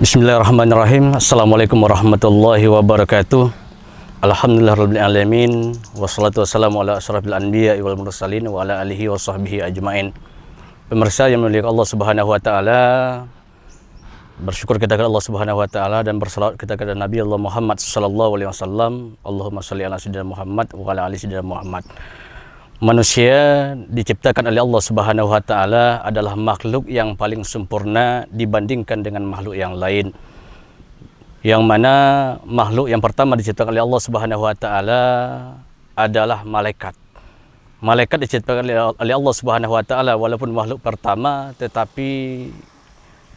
Bismillahirrahmanirrahim. Assalamualaikum warahmatullahi wabarakatuh. Alhamdulillahirabbil alamin wassalatu wassalamu ala asyrafil anbiya'i wal mursalin wa ala alihi wa sahbihi ajmain. Pemirsa yang mulia Allah Subhanahu wa taala, bersyukur kita kepada Allah Subhanahu wa taala dan bersalawat kita kepada Nabi Allah Muhammad sallallahu alaihi wasallam. Allahumma shalli ala sayyidina Muhammad wa ala ali sayyidina Muhammad. Manusia diciptakan oleh Allah Subhanahu wa taala adalah makhluk yang paling sempurna dibandingkan dengan makhluk yang lain. Yang mana makhluk yang pertama diciptakan oleh Allah Subhanahu wa taala adalah malaikat. Malaikat diciptakan oleh Allah Subhanahu wa taala walaupun makhluk pertama, tetapi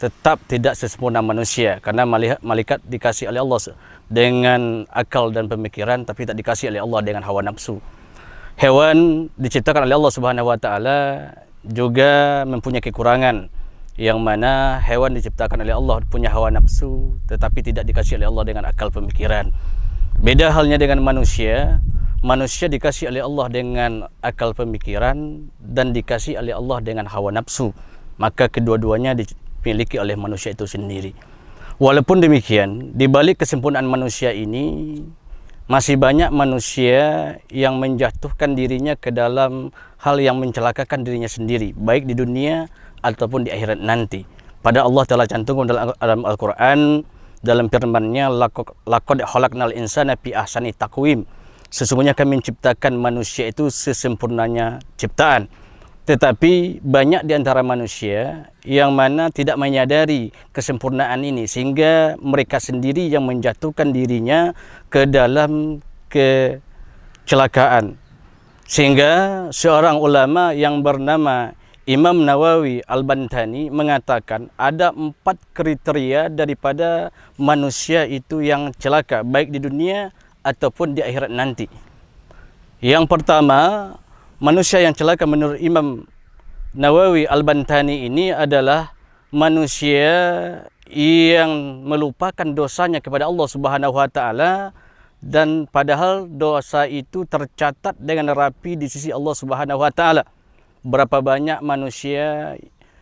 tetap tidak sesempurna manusia, karena malaikat dikasih oleh Allah dengan akal dan pemikiran, tapi tak dikasih oleh Allah dengan hawa nafsu. Hewan diciptakan oleh Allah Subhanahu wa taala juga mempunyai kekurangan, yang mana hewan diciptakan oleh Allah punya hawa nafsu tetapi tidak dikasih oleh Allah dengan akal pemikiran. Beda halnya dengan manusia. Manusia dikasih oleh Allah dengan akal pemikiran dan dikasih oleh Allah dengan hawa nafsu. Maka kedua-duanya dimiliki oleh manusia itu sendiri. Walaupun demikian, di balik kesempurnaan manusia ini masih banyak manusia yang menjatuhkan dirinya ke dalam hal yang mencelakakan dirinya sendiri, baik di dunia ataupun di akhirat nanti. Pada Allah Ta'ala cantumkan dalam Al-Quran, dalam firman-Nya, laqad khalaqnal insana fi ahsani taqwim. Sesungguhnya kami menciptakan manusia itu sesempurnanya ciptaan. Tetapi banyak di antara manusia yang mana tidak menyadari kesempurnaan ini, sehingga mereka sendiri yang menjatuhkan dirinya ke dalam kecelakaan. Sehingga seorang ulama yang bernama Imam Nawawi Al-Bantani mengatakan ada 4 kriteria daripada manusia itu yang celaka, baik di dunia ataupun di akhirat nanti. Yang pertama, manusia yang celaka menurut Imam Nawawi Al-Bantani ini adalah manusia yang melupakan dosanya kepada Allah Subhanahu wa taala, dan padahal dosa itu tercatat dengan rapi di sisi Allah Subhanahu wa taala. Berapa banyak manusia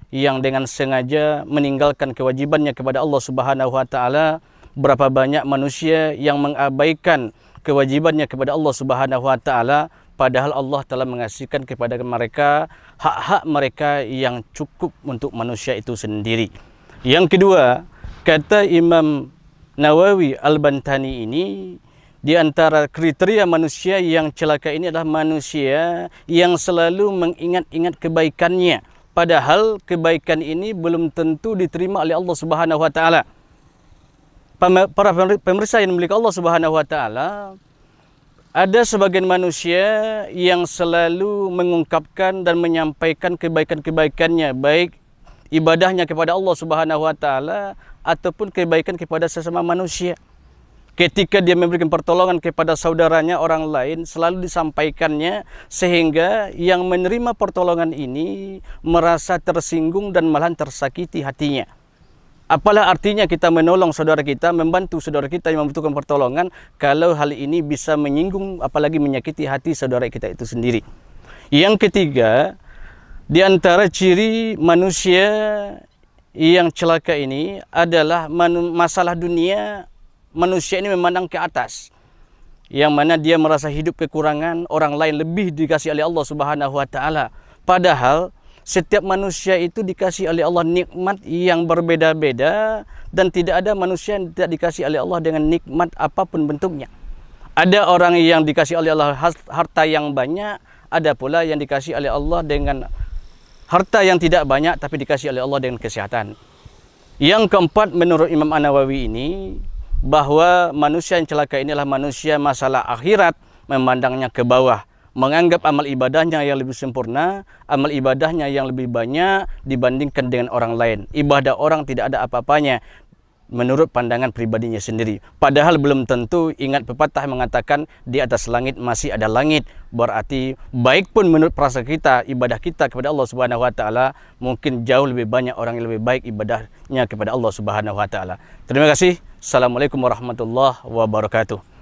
yang dengan sengaja meninggalkan kewajibannya kepada Allah Subhanahu wa taala, berapa banyak manusia yang mengabaikan kewajibannya kepada Allah Subhanahu wa taala, padahal Allah telah mengasihkan kepada mereka hak-hak mereka yang cukup untuk manusia itu sendiri. Yang kedua, kata Imam Nawawi Al-Bantani ini, di antara kriteria manusia yang celaka ini adalah manusia yang selalu mengingat-ingat kebaikannya, padahal kebaikan ini belum tentu diterima oleh Allah Subhanahu wa taala. Para pemirsa yang memiliki Allah Subhanahu wa taala, ada sebagian manusia yang selalu mengungkapkan dan menyampaikan kebaikan-kebaikannya, baik ibadahnya kepada Allah Subhanahu wa taala ataupun kebaikan kepada sesama manusia. Ketika dia memberikan pertolongan kepada saudaranya orang lain, selalu disampaikannya, sehingga yang menerima pertolongan ini merasa tersinggung dan malahan tersakiti hatinya. Apalah artinya kita menolong saudara kita, membantu saudara kita yang membutuhkan pertolongan, kalau hal ini bisa menyinggung apalagi menyakiti hati saudara kita itu sendiri. Yang ketiga, di antara ciri manusia yang celaka ini adalah masalah dunia. Manusia ini memandang ke atas, yang mana dia merasa hidup kekurangan, orang lain lebih dikasih oleh Allah Subhanahu wa taala. Padahal setiap manusia itu dikasih oleh Allah nikmat yang berbeda-beda, dan tidak ada manusia yang tidak dikasih oleh Allah dengan nikmat apapun bentuknya. Ada orang yang dikasih oleh Allah harta yang banyak, ada pula yang dikasih oleh Allah dengan harta yang tidak banyak tapi dikasih oleh Allah dengan kesehatan. Yang keempat, menurut Imam An-Nawawi ini, bahwa manusia yang celaka ini adalah manusia masalah akhirat, memandangnya ke bawah, menganggap amal ibadahnya yang lebih sempurna, amal ibadahnya yang lebih banyak dibandingkan dengan orang lain. Ibadah orang tidak ada apa-apanya menurut pandangan pribadinya sendiri. Padahal belum tentu. Ingat pepatah mengatakan di atas langit masih ada langit. Berarti baik pun menurut perasa kita, ibadah kita kepada Allah Subhanahu wa taala, mungkin jauh lebih banyak orang yang lebih baik ibadahnya kepada Allah Subhanahu wa taala. Terima kasih. Assalamualaikum warahmatullahi wabarakatuh.